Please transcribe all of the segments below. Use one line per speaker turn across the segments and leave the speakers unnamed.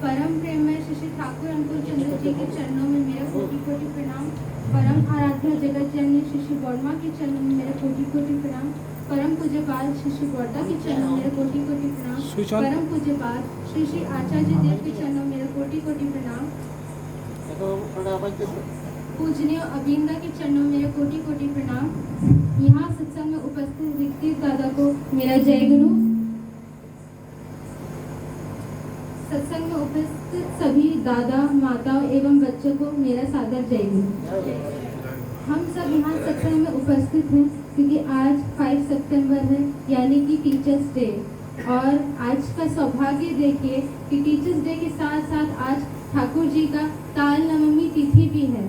परम प्रेममय श्री ठाकुर अनुकूल चंद्र जी के चरणों में मेरा कोटि कोटि प्रणाम। परम आराध्य जगत जननी श्री वर्मा के चरणों में मेरा कोटि कोटि प्रणाम। परम पूज्यपाल श्री वर्दा के चरणों में मेरा कोटि कोटि प्रणाम। परम पूज्यपाल श्री आचार्य देव के चरणों में मेरा कोटि कोटि प्रणाम। पूजनीय अविंदा के चरणों में मेरा कोटि कोटि प्रणाम। यहाँ सत्संग में उपस्थित विक्तित दादा को मेरा जय गुरु। सत्संग में उपस्थित सभी दादा माता एवं बच्चों को मेरा सादर जय गुरु। हम सब यहाँ सत्संग में उपस्थित हैं क्योंकि आज 5 सितंबर है, यानी कि टीचर्स डे। और आज का सौभाग्य देखिए कि टीचर्स डे के साथ साथ आज ठाकुर जी का ताल नवमी तिथि भी है।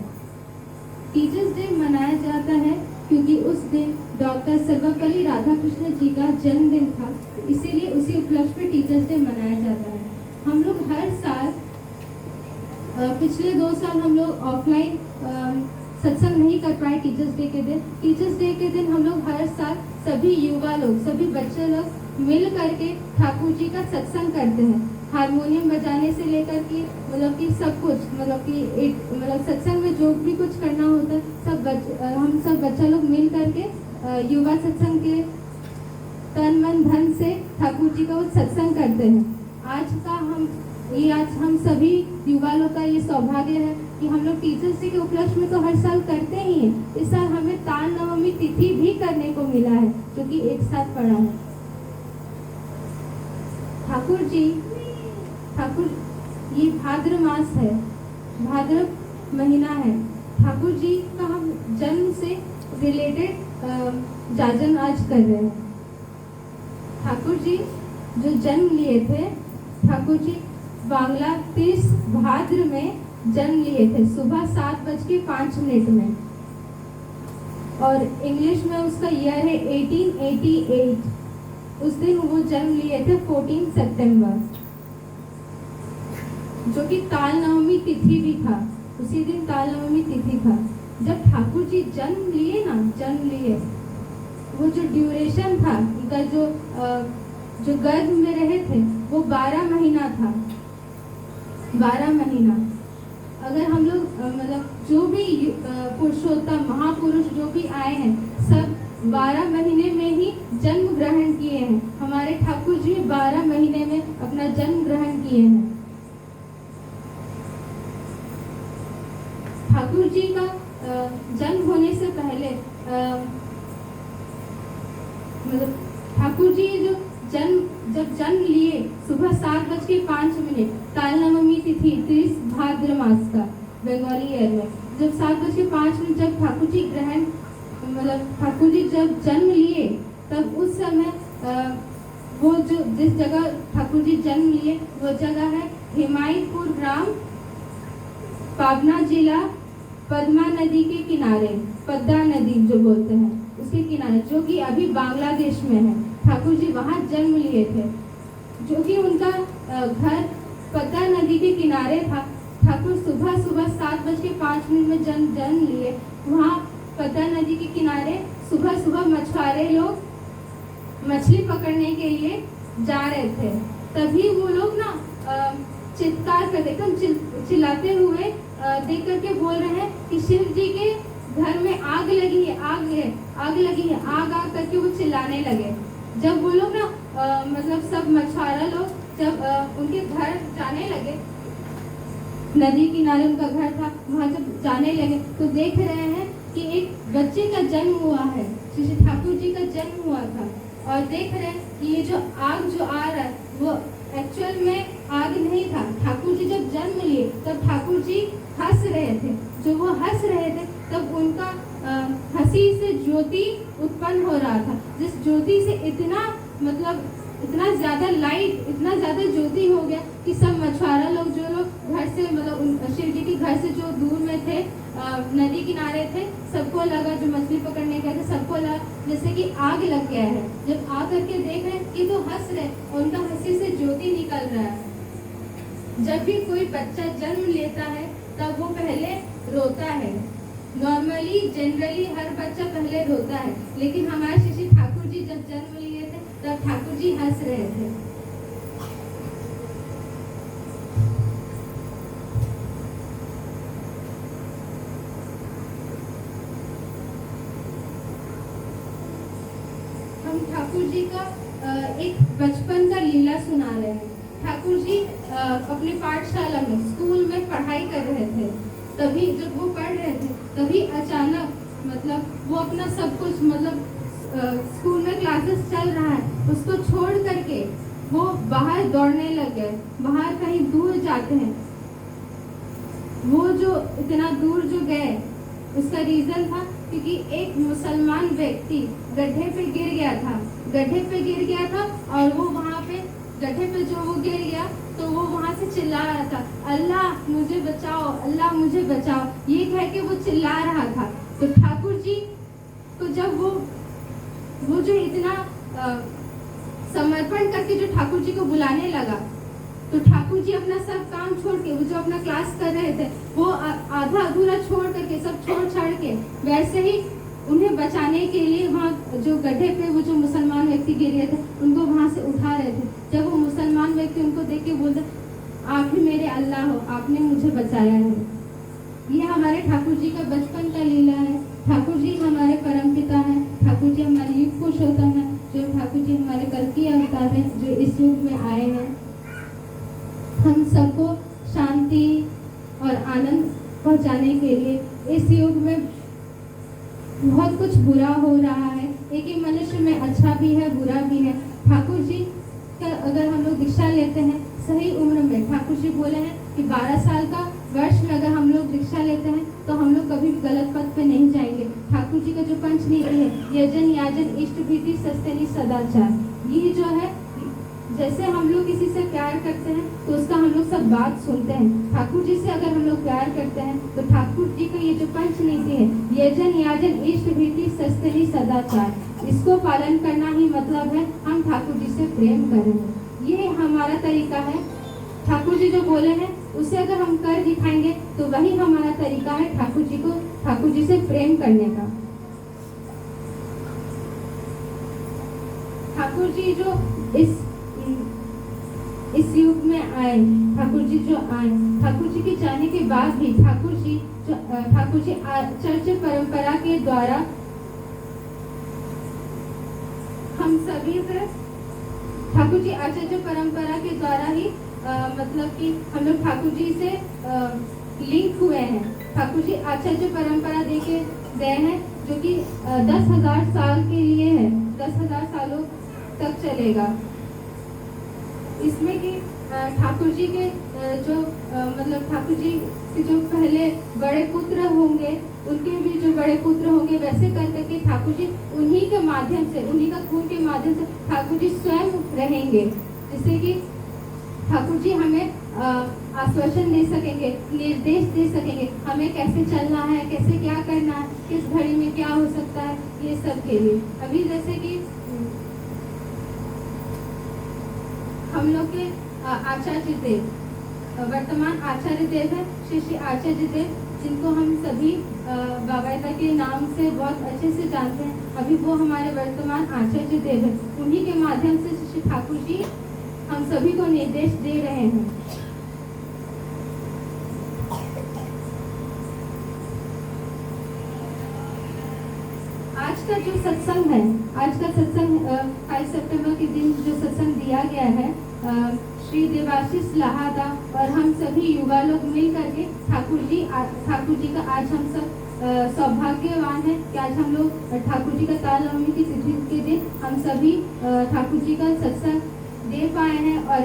टीचर्स डे मनाया जाता है क्योंकि उस दिन डॉक्टर सर्वपल्ली राधाकृष्ण जी का जन्मदिन था, इसीलिए उसी उपलक्ष्य में टीचर्स डे मनाया जाता है। हम लोग हर साल पिछले 2 साल हम लोग ऑफलाइन सत्संग नहीं कर पाए टीचर्स डे के दिन। टीचर्स डे के दिन हम लोग हर साल सभी युवा लोग, सभी बच्चे लोग मिल करके ठाकुर जी का सत्संग करते हैं। हारमोनियम बजाने से लेकर के मतलब कि सब कुछ, मतलब सत्संग में जो भी कुछ करना होता है हम सब बच्चा लोग मिल करके युवा सत्संग के तन मन धन से ठाकुर जी का वो सत्संग करते हैं। आज हम सभी युवा लोग का ये सौभाग्य है कि हम लोग टीचर्स डे के उपलक्ष्य में तो हर साल करते ही हैं। इस साल हमें ताल नवमी तिथि भी करने को मिला है, जो कि एक साथ पड़ा है। ठाकुर ये भाद्र मास है, भाद्र महीना है। ठाकुर जी का हम जन्म से रिलेटेड जाजन आज कर रहे हैं। ठाकुर जी जो जन्म लिए थे, ठाकुर जी बांग्ला 30 भाद्र में जन्म लिए थे, सुबह 7:05 में। और इंग्लिश में उसका ईयर है 1888। उस दिन वो जन्म लिए थे 14 सितंबर, जो कि ताल नवमी तिथि भी था। उसी दिन ताल नवमी तिथि था जब ठाकुर जी जन्म लिए। वो जो ड्यूरेशन था उनका, जो गर्भ में रहे थे, वो 12 महीना था। 12 महीना। अगर हम लोग मतलब जो भी पुरुषोत्तम महापुरुष जो भी आए हैं, सब 12 महीने में ही जन्म ग्रहण किए हैं। हमारे ठाकुर जी 12 महीने में अपना जन्म ग्रहण किए हैं। ठाकुर जी का जन्म होने से पहले मतलब ठाकुर जी जब जन्म लिए सुबह 7:05, ताल नवमी तिथि 30 भाद्र मास का बंगाली ईयर में, जब 7:05 जब ठाकुर जी जब जन्म लिए, तब उस समय वो जो जिस जगह ठाकुर जी जन्म लिए वो जगह है हिमायतपुर ग्राम, पाबना जिला, पद्मा नदी के किनारे, पद्मा नदी जो बोलते हैं उसके किनारे, जो कि अभी बांग्लादेश में है। ठाकुर जी वहाँ जन्म लिए थे, जो कि उनका घर पद्मा नदी के किनारे था। ठाकुर सुबह 7:05 में जन्म लिए। वहाँ पद्मा नदी के किनारे सुबह मछुआरे लोग मछली पकड़ने के लिए जा रहे थे। तभी वो लोग चित्कार कर एकदम चिल्लाते हुए देख करके बोल रहे हैं कि शिव जी के घर में आग लगी है, आग करके वो चिल्लाने लगे। जब वो लोग मतलब सब मछुआरा लोग जब उनके घर जाने लगे, नदी किनारे उनका घर था, वहाँ जब जाने लगे तो देख रहे हैं कि एक बच्चे का जन्म हुआ है, श्री ठाकुर जी का जन्म हुआ था। और देख रहे हैं कि ये जो आग जो आ रहा है वो एक्चुअल में आग नहीं था। ठाकुर जी जब जन्म लिए तब ठाकुर जी हंस रहे थे। जो वो हंस रहे थे तब उनका हंसी से ज्योति उत्पन्न हो रहा था, जिस ज्योति से इतना ज्यादा लाइट, इतना ज्यादा ज्योति हो गया कि सब मछुआरा लोग जो लोग घर से मतलब शिव जी के घर से जो दूर में थे, नदी किनारे थे, सबको लगा, जो मछली पकड़ने गए थे सबको लगा जैसे कि आग लग गया है। जब आ करके देख रहे कि तो हंस रहे, उनका हंसी से ज्योति निकल रहा है। जब भी कोई बच्चा जन्म लेता है तब वो पहले रोता है। नॉर्मली जनरली हर बच्चा पहले रोता है, लेकिन हमारे श्री ठाकुर जी जब जन्म लिए थे तब ठाकुर जी हंस रहे थे। ठाकुर जी का एक बचपन का लीला सुना रहे हैं। ठाकुर जी अपने पाठशाला में स्कूल में पढ़ाई कर रहे थे, तभी जब वो पढ़ रहे थे तभी अचानक मतलब वो अपना सब कुछ मतलब स्कूल में क्लासेस चल रहा है उसको छोड़ करके वो बाहर दौड़ने लग गए। बाहर कहीं दूर जाते हैं, वो जो इतना दूर जो गए उसका रीजन था क्योंकि एक मुसलमान व्यक्ति गड्ढे पे गिर गया था और वो वहाँ पे गड्ढे पे जो वो गिर गया तो वो वहाँ से चिल्ला रहा था, अल्लाह मुझे बचाओ, अल्लाह मुझे बचाओ, ये कह के वो चिल्ला रहा था। तो ठाकुर जी को जब वो जो इतना समर्पण करके जो ठाकुर जी को बुलाने लगा तो ठाकुर जी अपना सब काम छोड़ के वो जो अपना क्लास कर रहे थे वो आधा अधूरा छोड़ करके सब छोड़ छाड़ के वैसे ही उन्हें बचाने के लिए वहाँ जो गड्ढे पे वो जो मुसलमान व्यक्ति गिर गए थे उनको वहाँ से उठा रहे थे। जब वो मुसलमान व्यक्ति उनको देख के बोलते, आप ही मेरे अल्लाह हो, आपने मुझे बचाया है। ये हमारे ठाकुर जी का बचपन का लीला है। ठाकुर जी हमारे परमपिता हैं, ठाकुर जी हमारे युग पुरुषोत्तम हैं, जो ठाकुर जी हमारे कल्कि अवतार हैं, जो इस युग में आए हैं। हम सबको शांति और आनंद पहुंचाने के लिए इस युग में बहुत कुछ बुरा हो रहा है, एक ही मनुष्य में अच्छा भी है बुरा भी है। ठाकुर जी का अगर हम लोग दीक्षा लेते हैं सही उम्र में, ठाकुर जी बोले हैं कि 12 साल का वर्ष में अगर हम लोग दीक्षा लेते हैं तो हम लोग कभी भी गलत पथ पे नहीं जाएंगे। ठाकुर जी का जो पंच नीति है, यजन याजन इष्ट भीति सस्तेनी सदाचार, ये जो है जैसे हम लोग किसी से प्यार करते हैं तो उसका हम लोग सब बात सुनते हैं। ठाकुर जी से अगर हम लोग प्यार करते हैं तो ठाकुर जी का ये जो पंच नीति है, यजन याजन इष्ट भीति सस्तेनी सदाचार, इसको पालन करना ही मतलब है हम ठाकुर जी से प्रेम कर रहे हैं। ये हमारा तरीका है। ठाकुर जी जो बोले हैं उसे अगर हम कर दिखाएंगे तो वही हमारा तरीका है ठाकुर जी से प्रेम करने का। ठाकुर जी जो इस युग में आए, ठाकुर जी जो आए, ठाकुर जी के जाने के बाद भी ठाकुर जी आचार्य परंपरा के द्वारा हम सभी से ठाकुर जी आचार्य परंपरा के द्वारा ही मतलब कि हम लोग ठाकुर जी से लिंक हुए हैं। ठाकुर जी आचार्य परंपरा देके गए हैं जो कि 10,000 साल के लिए है, 10,000 सालों तक चलेगा। इसमें कि ठाकुर जी के जो मतलब ठाकुर जी के जो पहले बड़े पुत्र होंगे उनके भी जो बड़े पुत्र होंगे वैसे कर करके ठाकुर जी उन्हीं के माध्यम से, उन्हीं का खून के माध्यम से ठाकुर जी स्वयं रहेंगे, जिससे कि ठाकुर जी हमें आश्वासन दे सकेंगे, निर्देश दे सकेंगे हमें कैसे चलना है, कैसे क्या करना है, किस घड़ी में क्या हो सकता है, ये सब के लिए। अभी जैसे कि हम लोग के आचार्य देव, वर्तमान आचार्य देव है श्री आचार्य देव, जिनको हम सभी बाबायदा के नाम से बहुत अच्छे से जानते हैं। अभी वो हमारे वर्तमान आचार्य देव है। उन्हीं के माध्यम से श्री ठाकुर जी हम सभी को निर्देश दे रहे हैं। आज का जो सत्संग है, आज का सत्संग 22 सितंबर के दिन जो सत्संग दिया गया है, श्री देवाशीष लहादा और हम सभी युवा लोग मिल करके ठाकुर जी का आज हम सब सौभाग्यवान है कि आज हम लोग ठाकुर जी का ताल नवमी की तिथि के दिन हम सभी ठाकुर जी का सत्संग दे पाए हैं। और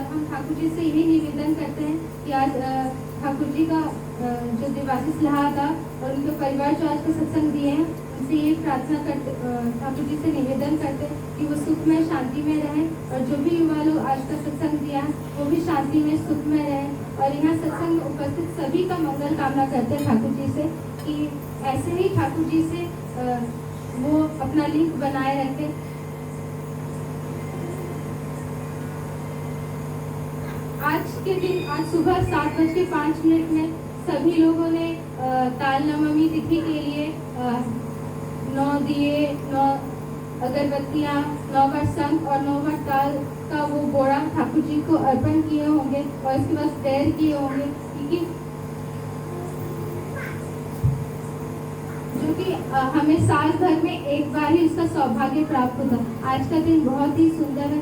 हम ठाकुर जी से यही निवेदन करते हैं कि आज ठाकुर जी का जो देवाशीष लहादा और उनके परिवार जो आज का सत्संग दिए हैं उनसे ये प्रार्थना करते, ठाकुर जी से निवेदन करते हैं कि वो सुख में शांति में रहें और जो भी युवा लोग आज का सत्संग दिया है वो भी शांति में सुख में रहें। और यहाँ सत्संग में उपस्थित सभी का मंगल कामना करते हैं ठाकुर जी से कि ऐसे ही ठाकुर जी से वो अपना लिंक बनाए रखें। आज के दिन, आज सुबह 7:05 में सभी लोगों ने ताल नवमी तिथि के लिए 9 दिए, 9 अगरबत्तियाँ, 9 बार शंख और 9 बार ताल का वो बोरा ठाकुर जी को अर्पण किए होंगे और इसके बाद प्रेयर किए होंगे, क्योंकि जो क्योंकि हमें साल भर में एक बार ही उसका सौभाग्य प्राप्त होता। आज का दिन बहुत ही सुंदर है।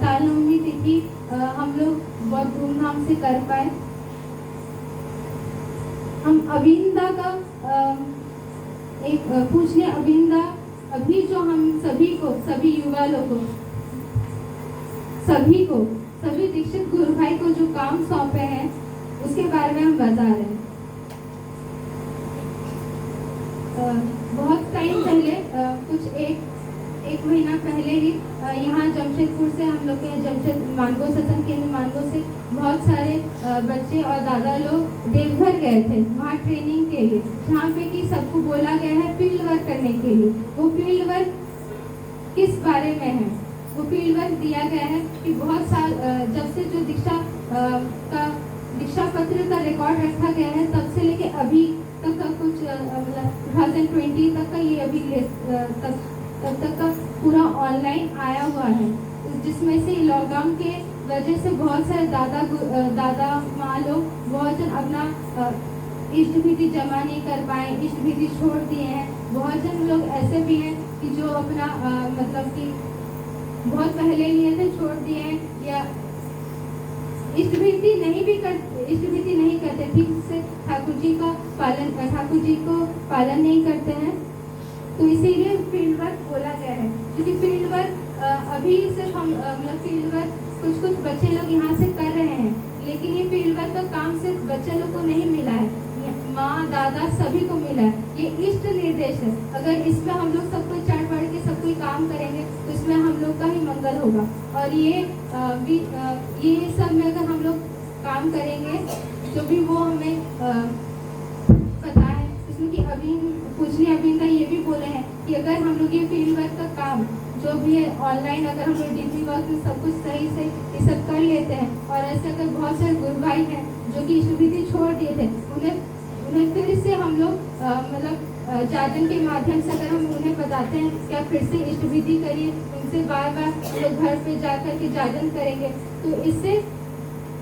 ताल नवमी तिथि हम लोग बहुत धूमधाम से कर पाए। हम अविंदा का एक पूछने अविंदा अभी जो हम सभी को, सभी युवा लोगों सभी दीक्षित गुरु भाई को जो काम सौंपे हैं उसके बारे में हम बता रहे हैं। बहुत टाइम पहले कुछ एक महीना पहले ही यहाँ जमशेदपुर से हम लोग के जमशेद मानगो सत्संग केंद्र मानगो से बहुत सारे बच्चे और दादा लोग देवघर गए थे वहाँ ट्रेनिंग के लिए, जहाँ पे कि सबको बोला गया है फील्ड वर्क करने के लिए। वो फील्ड वर्क किस बारे में है? वो फील्ड वर्क दिया गया है कि बहुत साल जब से जो दीक्षा पत्र का रिकॉर्ड रखा गया है तब से लेके अभी तक का कुछ 2020 तक का ये अभी तब तक का पूरा ऑनलाइन आया हुआ है, जिसमें से लॉकडाउन के वजह से बहुत सारे दादा माँ लोग बहुत जन अपना इष्ट विधि जमा नहीं कर पाए, इष्ट विधि छोड़ दिए हैं। बहुत जन लोग ऐसे भी हैं कि जो अपना मतलब कि बहुत पहले लिए थे छोड़ दिए हैं, या इष्ट विधि नहीं करते ठीक से, ठाकुर जी को पालन नहीं करते हैं। तो इसीलिए फील्ड वर्क बोला गया है, क्योंकि फील्ड वर्क अभी सिर्फ हम मतलब फील्ड वर्क कुछ बच्चे लोग यहाँ से कर रहे हैं, लेकिन ये फील्ड वर्क का काम सिर्फ बच्चे लोग को नहीं मिला है, माँ दादा सभी को मिला है। ये इष्ट निर्देश है। अगर इसमें हम लोग सब कोई चढ़ बढ़ के सब कोई काम करेंगे तो इसमें हम लोग का ही मंगल होगा। और ये सब में अगर हम लोग काम करेंगे जो भी वो हमें पता है, इसमें कि पूजनीय अविंदा ये भी बोले हैं कि अगर हम लोग ये फील्ड वर्क का काम जो भी है ऑनलाइन, अगर हम लोग डिजी वर्क में सब कुछ सही से ये सब कर लेते हैं, और ऐसे अगर बहुत सारे गुरु भाई हैं जो कि इष्ट विधि छोड़ दिए थे, उन्हें फिर से हम लोग मतलब जाजन के माध्यम से अगर हम उन्हें बताते हैं कि आप फिर से इष्ट विधि करिए, उनसे बार बार लोग घर पे जाकर के जाजन करेंगे, तो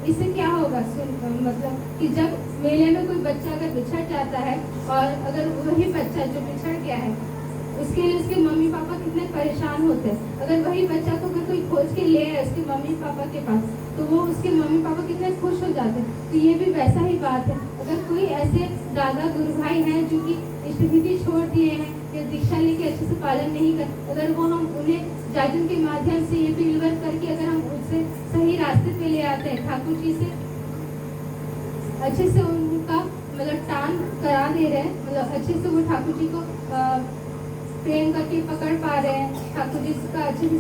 इससे क्या होगा? मतलब कि जब मेले में कोई बच्चा अगर बिछड़ जाता है, और अगर वही बच्चा जो बिछड़ गया है उसके लिए उसके मम्मी पापा कितने परेशान होते हैं। अगर वही बच्चा को अगर कोई खोज के ले आए उसके मम्मी पापा के पास, तो वो उसके मम्मी पापा कितने खुश हो जाते हैं। तो ये भी वैसा ही बात है, अगर कोई ऐसे दादा गुरु भाई हैं जो कि इष्ट विधि छोड़ दिए हैं या दीक्षा लेके अच्छे से पालन नहीं कर, अगर वो हम उन्हें जाजन के माध्यम से ये फील्ड वर्क करके अगर हम उससे सही रास्ते पे ले आते हैं, ठाकुर जी से अच्छे से उनका मतलब टान करा दे रहे हैं, मतलब अच्छे से वो ठाकुर जी को प्रेम करके पकड़ पा रहे हैं, ठाकुर जी का अच्छे से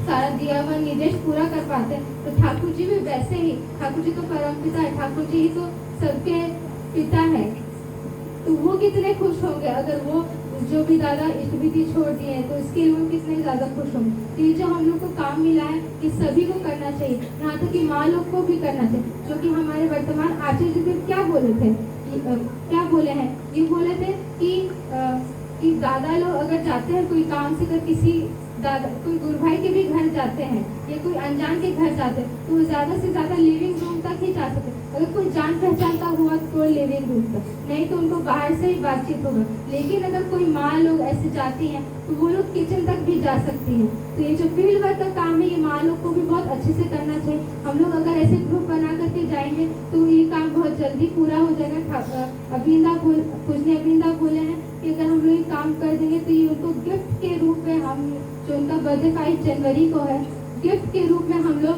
सारा दिया हुआ निर्देश पूरा कर पाते हैं, तो ठाकुर जी भी वैसे ही, ठाकुर जी तो परम पिता है, ठाकुर जी ही तो सबके पिता है, तो वो कितने खुश होंगे अगर वो जो भी दादा इष्ट विधि छोड़ दिए हैं, तो इसके लिए वो कितने ज्यादा खुश होंगे। तो ये जो हम लोग को काम मिला है कि सभी को करना चाहिए, यहाँ तक कि माँ लोग को भी करना चाहिए, जो कि हमारे वर्तमान आचार्य जी क्या बोले थे, क्या बोले हैं, ये बोले थे कि दादा लोग अगर जाते हैं कोई काम से, अगर किसी दादा कोई गुरु भाई के भी घर जाते हैं या कोई अनजान के घर जाते हैं, तो वो ज्यादा से ज्यादा लिविंग रूम तक ही जा सकते। अगर कोई जान पहचान का हुआ तो लिविंग रूम तक, नहीं तो उनको बाहर से ही बातचीत होगा। लेकिन अगर कोई माँ लोग ऐसे जाती हैं तो वो लोग किचन तक भी जा सकती हैं। तो ये जो फील्ड वर्क का काम है ये माँ लोग को भी बहुत अच्छे से करना चाहिए। हम लोग अगर ऐसे ग्रुप बना करके जाएंगे तो ये काम बहुत जल्दी पूरा हो जाएगा। पूजनीय अविंदा बोले हैं कि अगर हम लोग ये काम कर देंगे तो ये उनको गिफ्ट के रूप में, हम जो उनका बर्थडे 5 जनवरी को है, गिफ्ट के रूप में हम लोग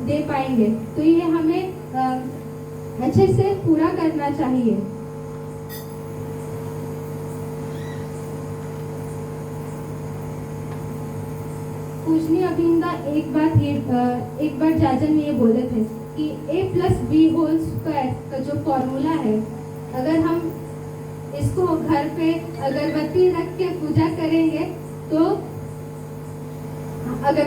दे पाएंगे। तो ये हमें अच्छे से पूरा करना चाहिए। पूजनीय अविंदा एक बार जाजन में ये बोले थे कि a+b² का जो फॉर्मूला है, अगर हम इसको घर पे अगरबत्ती रख के पूजा करेंगे तो और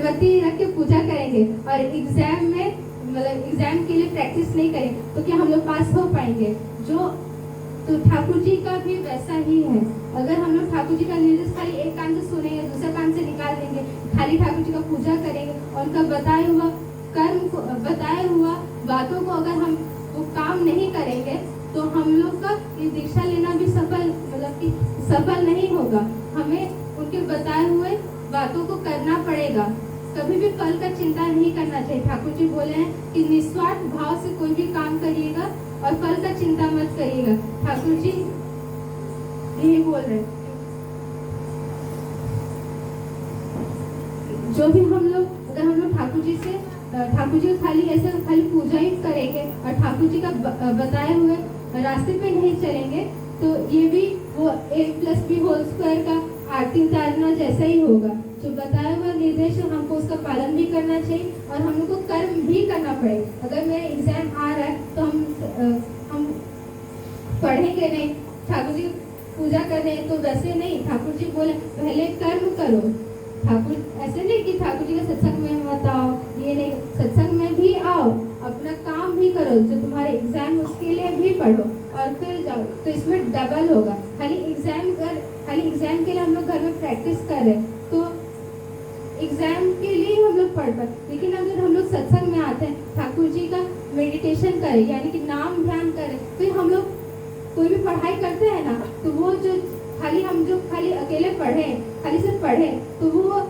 एग्जाम में मतलब एग्जाम के लिए प्रैक्टिस नहीं करें तो क्या हम लोग पास हो पाएंगे? तो ठाकुर जी का भी वैसा ही है। अगर हम लोग ठाकुर जी का निर्देश खाली एक कान से सुनेंगे, दूसरे कान से निकाल देंगे, खाली ठाकुर जी का पूजा करेंगे और उनका बताया हुआ बातों को अगर हम वो काम नहीं करेंगे तो हम लोग का ये दीक्षा लेना भी सफल नहीं होगा। हमें उनके बताए हुए बातों को करना पड़ेगा। कभी भी फल का चिंता नहीं करना चाहिए। ठाकुर जी बोले हैं कि निस्वार्थ भाव से कोई भी काम करिएगा और फल का चिंता मत करिएगा। ठाकुर जी यही बोल रहे हैं। जो भी हम लोग अगर हम लोग ठाकुर जी खाली पूजा ही करेंगे और ठाकुर जी का बताए हुए रास्ते पे नहीं चलेंगे तो ये भी वो a+b² का आरती उतारना जैसा ही होगा। जो बताया हुआ निर्देश हमको उसका पालन भी करना चाहिए और हम लोग को कर्म भी करना पड़ेगा। अगर मेरा एग्जाम आ रहा है तो हम पढ़ेंगे नहीं, ठाकुर जी पूजा कर रहे हैं तो वैसे नहीं। ठाकुर जी बोले पहले कर्म करो। ठाकुर ऐसे नहीं कि ठाकुर जी का सत्संग में मत आओ, ये नहीं, सत्संग में भी आओ, अपना काम भी करो, जो तुम्हारे एग्जाम उसके लिए भी पढ़ो और फिर जाओ, तो इसमें डबल होगा। खाली एग्जाम के लिए हम लोग घर में प्रैक्टिस कर रहे तो एग्जाम के लिए हम लोग पढ़ पाए, लेकिन अगर हम लोग सत्संग में आते हैं, ठाकुर जी का मेडिटेशन करें यानी कि नाम ध्यान करें, तो हम लोग कोई भी पढ़ाई करते हैं ना तो वो जो खाली अकेले पढ़े, खाली से पढ़े तो वो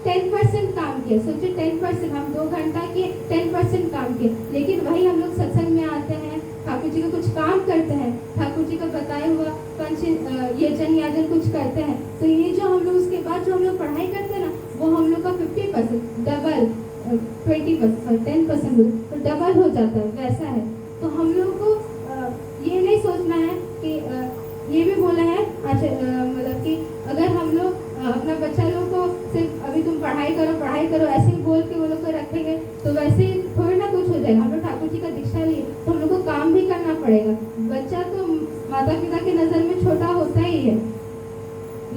10% काम किए। सोचिए 10%, हम 2 घंटा के 10% काम किए, लेकिन वही हम लोग सत्संग में आते हैं, ठाकुर जी का कुछ काम करते हैं, ठाकुर जी का बताया हुआ ये जन याजन कुछ करते हैं, तो ये जो हम लोग उसके बाद जो हम लोग पढ़ाई करते हैं ना वो हम लोग का 50% डबल 20% 10% तो डबल हो जाता है, वैसा है। तो हम लोग को ये नहीं सोचना है कि ये भी बोला है मतलब कि अगर हम लोग अपना बच्चा लोग को सिर्फ अभी तुम पढ़ाई करो ऐसे ही बोल के वो लोग को रखेंगे तो वैसे थोड़ी ना कुछ हो जाएगा। हम लोग ठाकुर जी का दीक्षा लिए तो हम लोग को काम भी करना पड़ेगा। बच्चा तो माता पिता की नज़र में छोटा होता ही है,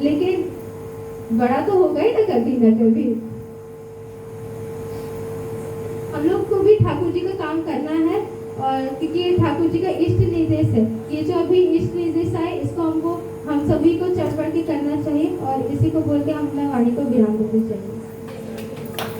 लेकिन बड़ा तो होगा ही ना कभी। हम लोग को भी ठाकुर जी का काम करना है और क्योंकि ये ठाकुर जी का इष्ट निर्देश है। ये जो अभी